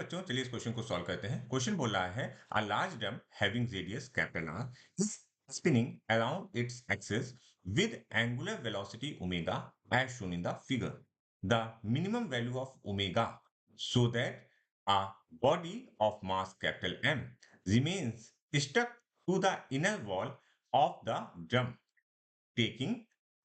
बच्चों, चलिए इस क्वेश्चन को सॉल्व करते हैं। क्वेश्चन बोल रहा है a large drum having radius capital R is spinning around its axis with angular velocity omega as shown in the figure. The minimum value of omega so that a body of mass capital M remains stuck to the inner wall of the drum, taking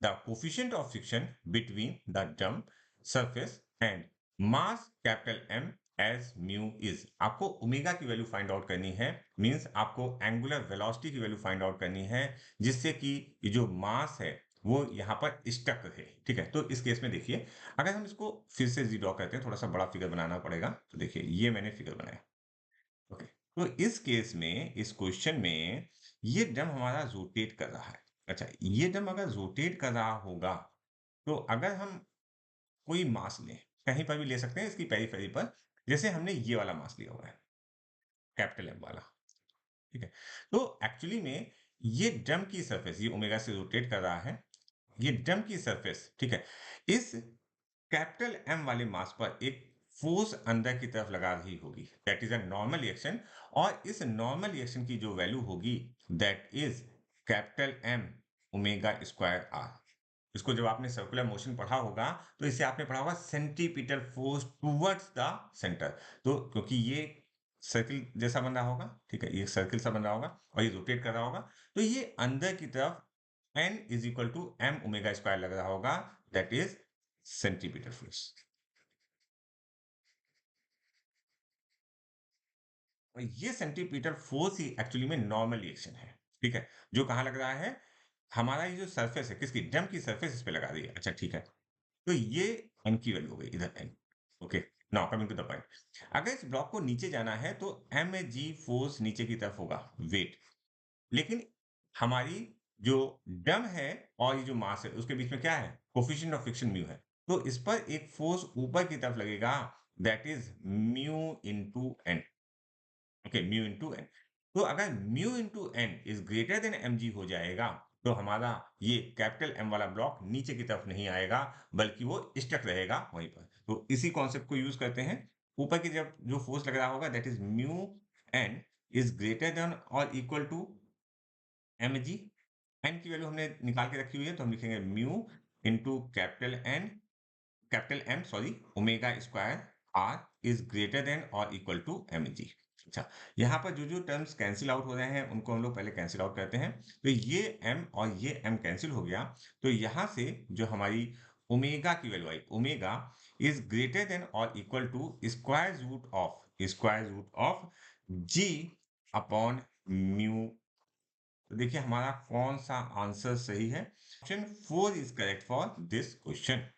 the coefficient of friction between the drum surface and mass capital M as mu is। आपको omega की value find out करनी है, means आपको angular velocity की value find out करनी है, जिससे कि ये जो मास है वो यहाँ पर स्टक रहे। ठीक है, तो इस केस में देखिए, अगर हम इसको फिर से ड्रॉ करते हैं, थोड़ा सा बड़ा फिगर बनाना पड़ेगा। तो देखिए, ये मैंने फिगर बनाया। ओके, तो इस केस में, इस क्वेश्चन में ये ड्रम हमारा रोटेट कर रहा है। अच्छा, ये ड्रम अगर रोटेट कर रहा होगा, तो अगर हम कोई मास लें, कहीं पर भी ले सकते हैं इसकी पेरिफेरी पर, जैसे हमने ये वाला मास लिया हुआ है, कैपिटल एम वाला। ठीक है, तो एक्चुअली में ये ड्रम की सरफेस, ये ओमेगा से रोटेट कर रहा है, ये ड्रम की सरफेस, ठीक है, इस कैपिटल एम वाले मास पर एक फोर्स अंदर की तरफ लगा रही होगी, that is a normal reaction. और इस नॉर्मल रिएक्शन की जो वैल्यू होगी, that is capital M omega square R. इसको जब आपने सर्कुलर मोशन पढ़ा होगा, तो इसे आपने पढ़ा होगा centripetal force towards the centre. तो क्योंकि ये सर्किल जैसा बन रहा होगा, ठीक है, ये सर्किल सा बन रहा होगा और ये रोटेट कर रहा होगा, तो ये अंदर की तरफ n is equal to M omega square लग रहा होगा, दैट इज सेंट्रीपिटल फोर्स। और ये सेंट्रीपिटल फोर्स ही एक्चुअली में नॉर्मल रिएक्शन है। ठीक है, जो कहाँ लग रहा है, हमारा ये जो सरफेस है, किसकी, ड्रम की सरफेस इस पे लगा रही है। अच्छा ठीक है, तो ये एन की वैल्यू हो गई, इधर N. Okay, now coming to the point. अगर इस ब्लॉक को नीचे जाना है तो एम जी फोर्स नीचे की तरफ होगा, वेट। लेकिन हमारी जो ड्रम है और ये जो मास है, उसके बीच में क्या है, कोफिशिएंट ऑफ फ्रिक्शन म्यू है। तो इस पर एक फोर्स ऊपर की तरफ लगेगा, that is mu into N. Okay, mu into N. तो अगर mu into N is greater than M G हो जाएगा, तो हमारा ये कैपिटल एम वाला ब्लॉक नीचे की तरफ नहीं आएगा, बल्कि वो स्टक रहेगा वहीं पर। तो इसी कॉन्सेप्ट को यूज करते हैं। ऊपर की जब जो फोर्स लग रहा होगा, that is mu N is greater than और equal to m g. N की वैल्यू हमने निकाल के रखी हुई है, तो हम लिखेंगे mu into capital N, capital M sorry, omega square r is greater than और इक्वल टू एम जी। अच्छा, यहाँ पर जो जो टर्म्स कैंसिल आउट हो रहे हैं, उनको हम लोग पहले कैंसिल आउट करते हैं। तो ये m और ये m कैंसिल हो गया, तो यहाँ से जो हमारी ओमेगा की वैल्यू आई, ओमेगा इज ग्रेटर देन और equal to square root of g upon mu. तो देखिए हमारा कौन सा आंसर सही है। Option 4 is correct for this question.